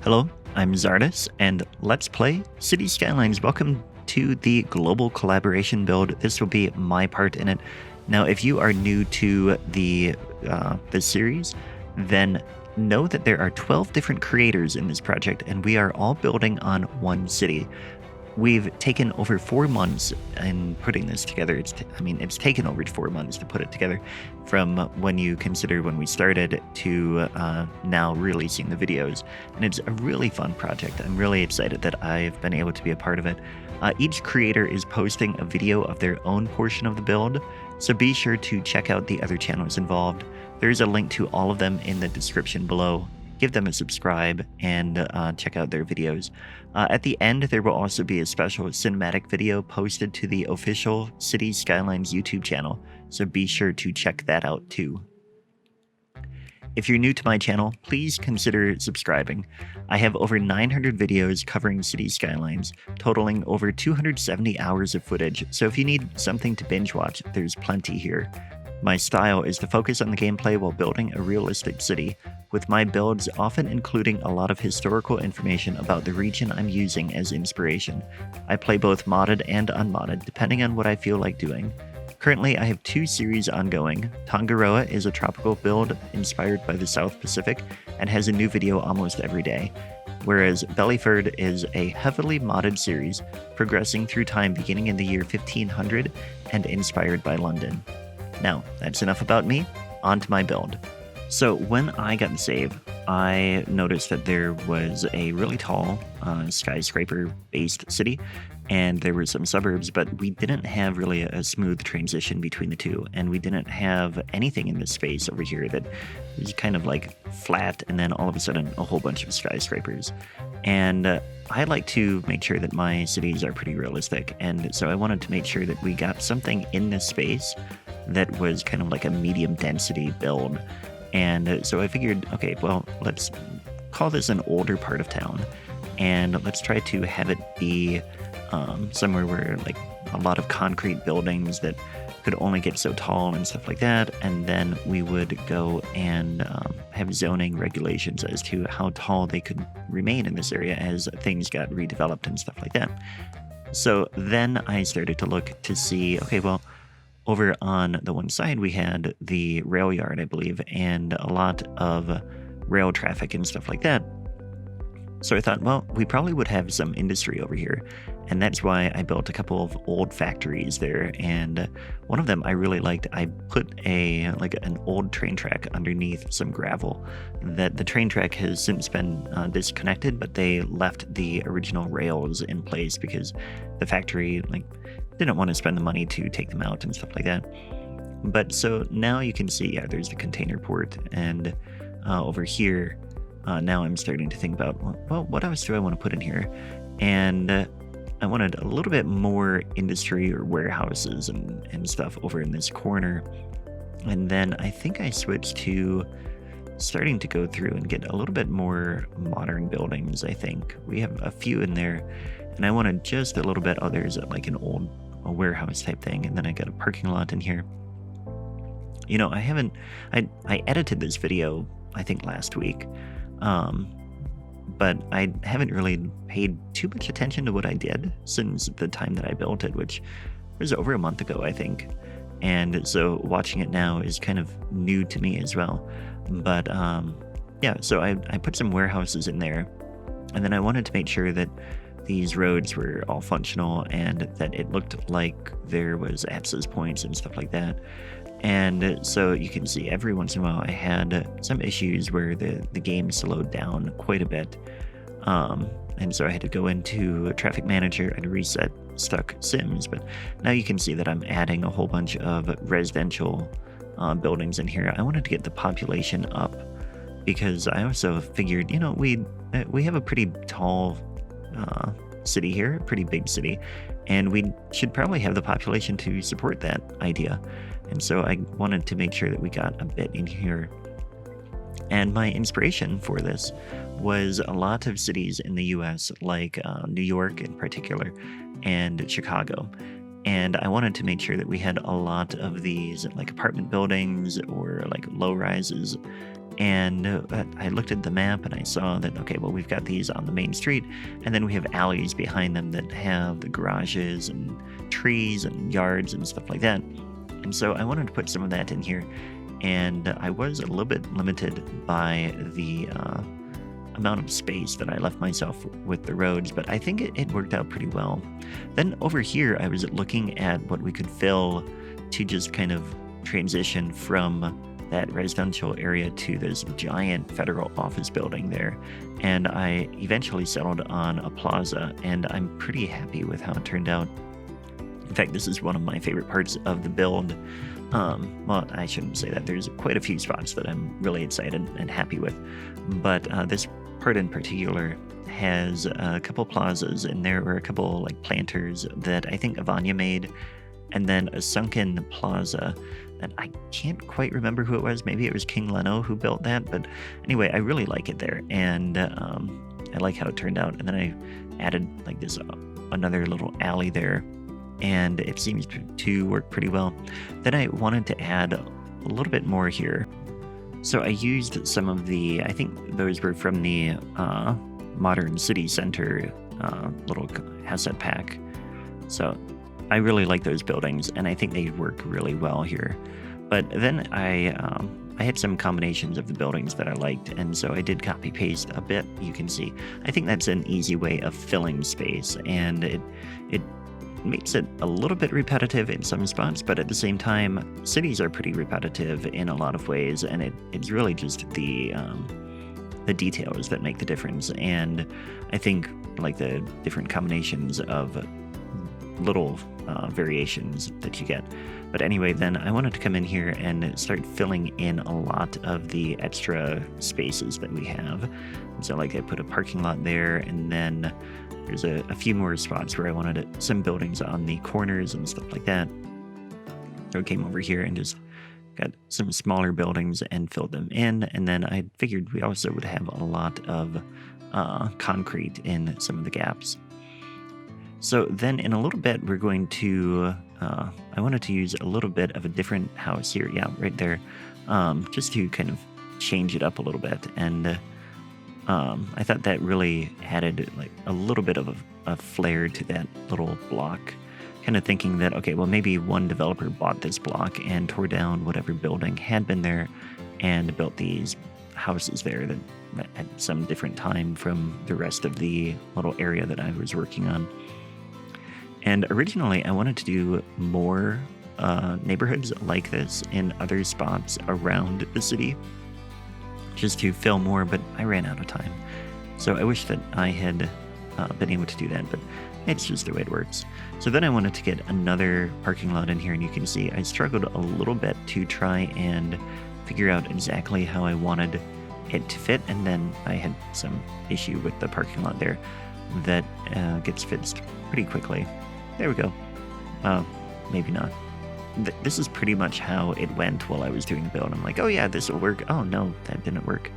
Hello, I'm Czardus, and let's play City Skylines. Welcome to the global collaboration build. This will be my part in it. Now, if you are new to the series, then know that there are 12 different creators in this project, and we are all building on one city. We've taken over 4 months in putting this together. It's taken over 4 months to put it together, from when you consider when we started to now releasing the videos. And it's a really fun project. I'm really excited that I've been able to be a part of it. Each creator is posting a video of their own portion of the build, so be sure to check out the other channels involved. There's a link to all of them in the description below. Give them a subscribe and check out their videos. At the end, there will also be a special cinematic video posted to the official City Skylines YouTube channel, so be sure to check that out too. If you're new to my channel, please consider subscribing. I have over 900 videos covering City Skylines, totaling over 270 hours of footage, so if you need something to binge watch, there's plenty here. My style is to focus on the gameplay while building a realistic city, with my builds often including a lot of historical information about the region I'm using as inspiration. I play both modded and unmodded, depending on what I feel like doing. Currently, I have 2 series ongoing. Tangaroa is a tropical build inspired by the South Pacific and has a new video almost every day, whereas Bellyford is a heavily modded series, progressing through time beginning in the year 1500 and inspired by London. Now, that's enough about me, on to my build. So when I got the save, I noticed that there was a really tall skyscraper-based city, and there were some suburbs, but we didn't have really a smooth transition between the two, and we didn't have anything in this space over here that was kind of like flat, and then all of a sudden a whole bunch of skyscrapers. And I like to make sure that my cities are pretty realistic, and so I wanted to make sure that we got something in this space that was kind of like a medium density build. And so I figured, okay, well, let's call this an older part of town, and let's try to have it be somewhere where like a lot of concrete buildings that could only get so tall and stuff like that. And then we would go and have zoning regulations as to how tall they could remain in this area as things got redeveloped and stuff like that. So then I started to look to see, okay, well, over on the one side, we had the rail yard, I believe, and a lot of rail traffic and stuff like that. So I thought, well, we probably would have some industry over here. And that's why I built a couple of old factories there. And one of them I really liked. I put an old train track underneath some gravel. That the train track has since been disconnected, but they left the original rails in place because the factory didn't want to spend the money to take them out and stuff like that. But so now you can see, yeah, there's the container port, and over here, now I'm starting to think about, well, what else do I want to put in here? And I wanted a little bit more industry or warehouses and stuff over in this corner. And then I think I switched to starting to go through and get a little bit more modern buildings. I think we have a few in there, and I wanted just a little bit. Oh, there's like an old warehouse type thing, and then I got a parking lot in here. You know, I edited this video, I think last week, but I haven't really paid too much attention to what I did since the time that I built it, which was over a month ago, I think. And so watching it now is kind of new to me as well. But yeah, so I put some warehouses in there, and then I wanted to make sure that these roads were all functional and that it looked like there was access points and stuff like that. And so you can see every once in a while I had some issues where the game slowed down quite a bit. And so I had to go into a traffic manager and reset stuck sims. But now you can see that I'm adding a whole bunch of residential buildings in here. I wanted to get the population up because I also figured, you know, we have a pretty tall city here, a pretty big city, and we should probably have the population to support that idea. And so I wanted to make sure that we got a bit in here. And my inspiration for this was a lot of cities in the US, like New York in particular, and Chicago. And I wanted to make sure that we had a lot of these like apartment buildings or like low rises. And I looked at the map and I saw that, okay, well, we've got these on the main street, and then we have alleys behind them that have the garages and trees and yards and stuff like that. And so I wanted to put some of that in here. And I was a little bit limited by the amount of space that I left myself with the roads, but I think it worked out pretty well. Then over here, I was looking at what we could fill to just kind of transition from that residential area to this giant federal office building there. And I eventually settled on a plaza, and I'm pretty happy with how it turned out. In fact, this is one of my favorite parts of the build. Well, I shouldn't say that. There's quite a few spots that I'm really excited and happy with. But this part in particular has a couple plazas, and there were a couple like planters that I think Avanya made, and then a sunken plaza that I can't quite remember who it was. Maybe it was King Leno who built that. But anyway, I really like it there, and I like how it turned out. And then I added like this another little alley there, and it seems to work pretty well. Then I wanted to add a little bit more here. So I used some of the, I think those were from the Modern City Center little asset pack. So I really like those buildings, and I think they work really well here. But then I had some combinations of the buildings that I liked, and so I did copy paste a bit. You can see, I think that's an easy way of filling space, and it makes it a little bit repetitive in some spots, but at the same time, cities are pretty repetitive in a lot of ways, and it's really just the details that make the difference. And I think like the different combinations of little variations that you get. But anyway, then I wanted to come in here and start filling in a lot of the extra spaces that we have. And so like I put a parking lot there, and then there's a few more spots where I wanted some buildings on the corners and stuff like that. So I came over here and just got some smaller buildings and filled them in. And then I figured we also would have a lot of concrete in some of the gaps. So then in a little bit, we're going to, I wanted to use a little bit of a different house here. Yeah, right there. Just to kind of change it up a little bit. And I thought that really added like a little bit of a flair to that little block. Kind of thinking that, okay, well, maybe one developer bought this block and tore down whatever building had been there and built these houses there that at some different time from the rest of the little area that I was working on. And originally, I wanted to do more neighborhoods like this in other spots around the city, just to fill more, but I ran out of time. So I wish that I had been able to do that, but it's just the way it works. So then I wanted to get another parking lot in here, and you can see I struggled a little bit to try and figure out exactly how I wanted it to fit, and then I had some issue with the parking lot there that gets fixed pretty quickly. There we go. Maybe not. This is pretty much how it went while I was doing the build. I'm like, oh yeah, this will work. Oh no, that didn't work.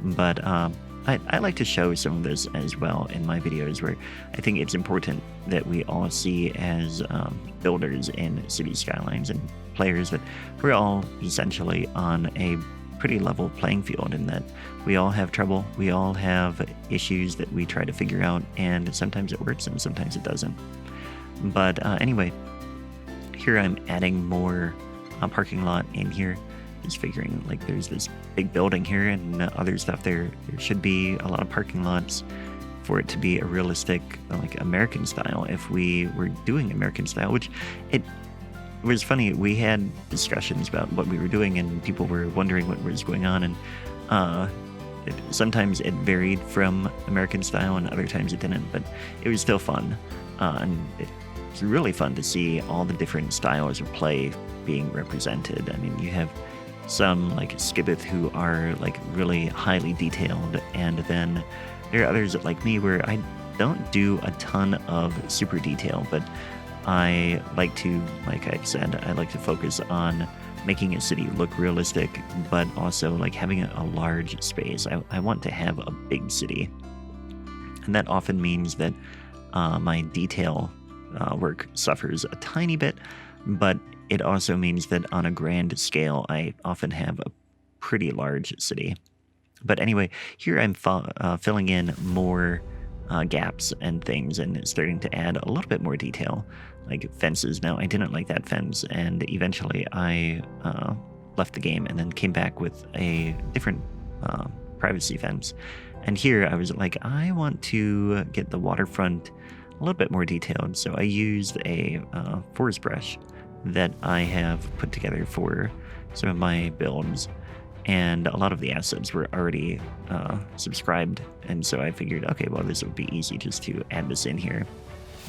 But I like to show some of this as well in my videos, where I think it's important that we all see as builders in City Skylines and players that we're all essentially on a pretty level playing field, in that we all have trouble, we all have issues that we try to figure out, and sometimes it works and sometimes it doesn't. But anyway, here I'm adding more parking lot in here, just figuring like there's this big building here and other stuff there. There should be a lot of parking lots for it to be a realistic, like American style. If we were doing American style, which it was funny, we had discussions about what we were doing and people were wondering what was going on, and sometimes it varied from American style and other times it didn't, but it was still fun. And it's really fun to see all the different styles of play being represented. I mean, you have some like Skibbeth who are like really highly detailed, and then there are others like me where I don't do a ton of super detail, but I like to, like I said, I like to focus on making a city look realistic, but also like having a large space. I want to have a big city, and that often means that my detail work suffers a tiny bit, but it also means that on a grand scale, I often have a pretty large city. But anyway, here I'm filling in more gaps and things and starting to add a little bit more detail, like fences. Now, I didn't like that fence, and eventually I left the game and then came back with a different privacy fence. And here I was like, I want to get the waterfront a little bit more detailed. So I used a forest brush that I have put together for some of my builds. And a lot of the assets were already subscribed. And so I figured, okay, well, this would be easy just to add this in here.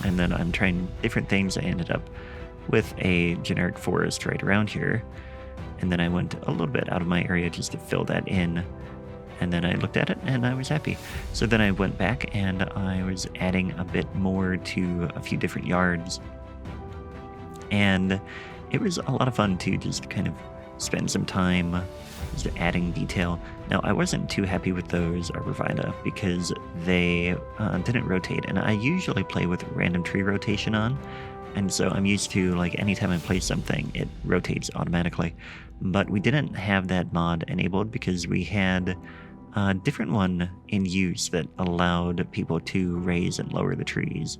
And then I'm trying different things. I ended up with a generic forest right around here. And then I went a little bit out of my area just to fill that in. And then I looked at it and I was happy. So then I went back and I was adding a bit more to a few different yards. And it was a lot of fun to just kind of spend some time just adding detail. Now, I wasn't too happy with those arborvitae because they didn't rotate. And I usually play with random tree rotation on. And so I'm used to, like, anytime I place something, it rotates automatically. But we didn't have that mod enabled because we had a different one in use that allowed people to raise and lower the trees,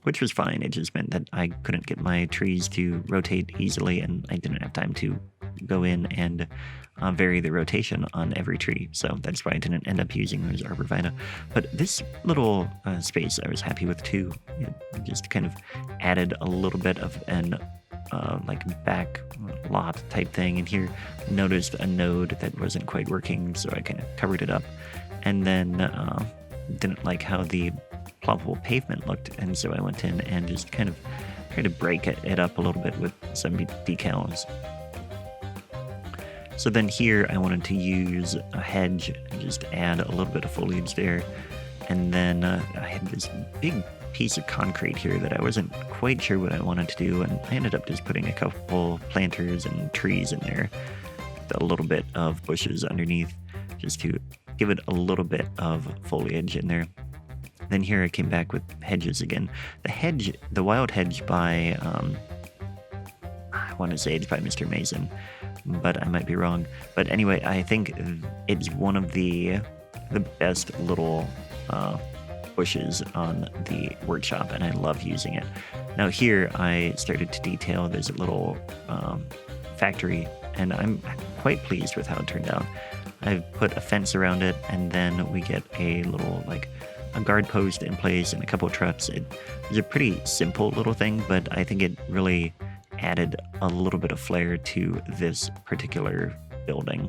which was fine. It just meant that I couldn't get my trees to rotate easily, and I didn't have time to go in and vary the rotation on every tree. So that's why I didn't end up using those arborvitae. But this little space I was happy with too. It just kind of added a little bit of an like back lot type thing. And here noticed a node that wasn't quite working, so I kind of covered it up. And then didn't like how the ploppable pavement looked, and so I went in and just kind of tried to break it up a little bit with some decals. So then here I wanted to use a hedge and just add a little bit of foliage there. And then I had this big piece of concrete here that I wasn't quite sure what I wanted to do, and I ended up just putting a couple planters and trees in there with a little bit of bushes underneath just to give it a little bit of foliage in there. Then here I came back with hedges again. The wild hedge by, I want to say it's by Mr. Mason, but I might be wrong. But anyway, I think it's one of the best little bushes on the workshop, and I love using it. Now here I started to detail this little factory, and I'm quite pleased with how it turned out. I've put a fence around it, and then we get a little, like, a guard post in place and a couple of trucks. It was a pretty simple little thing, but I think it really added a little bit of flair to this particular building.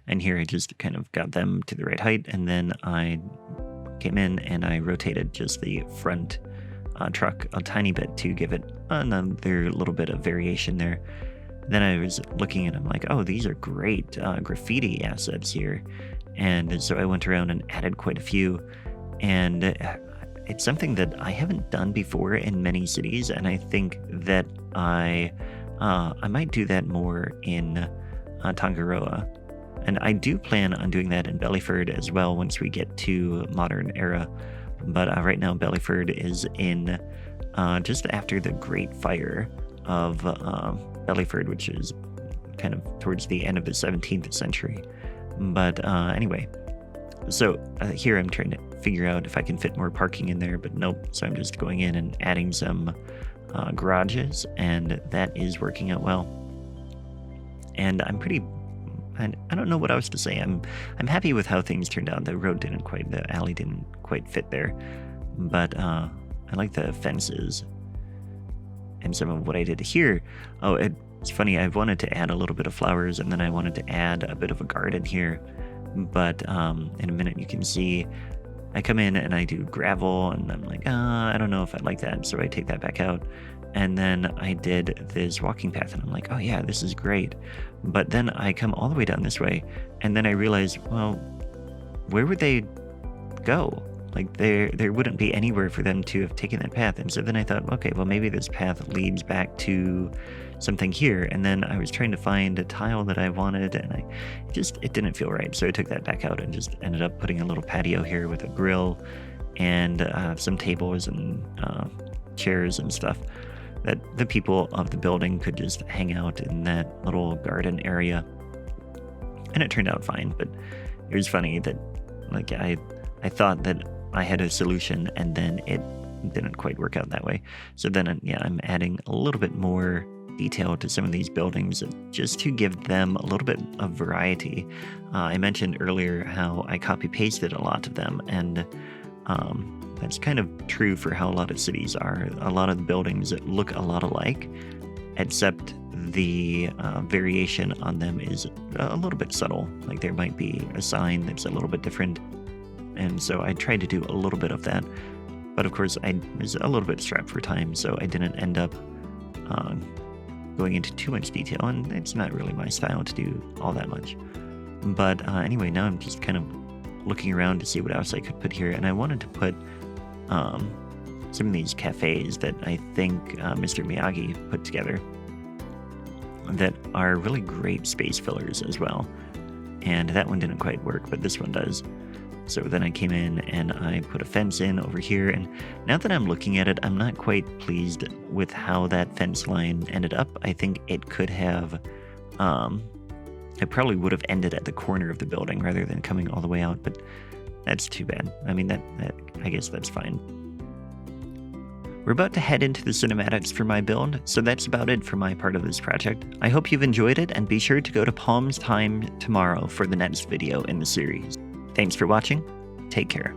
And here I just kind of got them to the right height, and then I came in and I rotated just the front truck a tiny bit to give it another little bit of variation there. Then I was looking and I'm like, oh, these are great graffiti assets here. And so I went around and added quite a few. And it's something that I haven't done before in many cities. And I think that I might do that more in Tangaroa. And I do plan on doing that in Bellyford as well once we get to modern era. But right now, Bellyford is in just after the Great Fire of Bellyford, which is kind of towards the end of the 17th century. But anyway, so here I'm trying to figure out if I can fit more parking in there, but nope. So I'm just going in and adding some garages, and that is working out well. And I don't know what else to say. I'm happy with how things turned out. The alley didn't quite fit there, but I like the fences and some of what I did here. Oh, it's funny. I wanted to add a little bit of flowers, and then I wanted to add a bit of a garden here. But in a minute, you can see I come in and I do gravel, and I'm like, I don't know if I like that. So I take that back out. And then I did this walking path, and I'm like, oh yeah, this is great. But then I come all the way down this way, and then I realize, well, where would they go? Like, there wouldn't be anywhere for them to have taken that path. And so then I thought, okay, well, maybe this path leads back to something here. And then I was trying to find a tile that I wanted, and it didn't feel right. So I took that back out and just ended up putting a little patio here with a grill and some tables and chairs and stuff that the people of the building could just hang out in that little garden area. And it turned out fine, but it was funny that like I thought that I had a solution and then it didn't quite work out that way. So then yeah, I'm adding a little bit more detail to some of these buildings just to give them a little bit of variety. I mentioned earlier how I copy pasted a lot of them, and that's kind of true for how a lot of cities are. A lot of the buildings look a lot alike, except the variation on them is a little bit subtle. Like there might be a sign that's a little bit different, and so I tried to do a little bit of that. But of course, I was a little bit strapped for time, so I didn't end up going into too much detail, and it's not really my style to do all that much. But anyway, now I'm just kind of looking around to see what else I could put here, and I wanted to put some of these cafes that I think Mr. Miyagi put together that are really great space fillers as well. And that one didn't quite work, but this one does. So then I came in and I put a fence in over here, and now that I'm looking at it, I'm not quite pleased with how that fence line ended up. I think it could have, it probably would have ended at the corner of the building rather than coming all the way out, but that's too bad. I mean, that I guess that's fine. We're about to head into the cinematics for my build, so that's about it for my part of this project. I hope you've enjoyed it, and be sure to go to Palm's Time tomorrow for the next video in the series. Thanks for watching. Take care.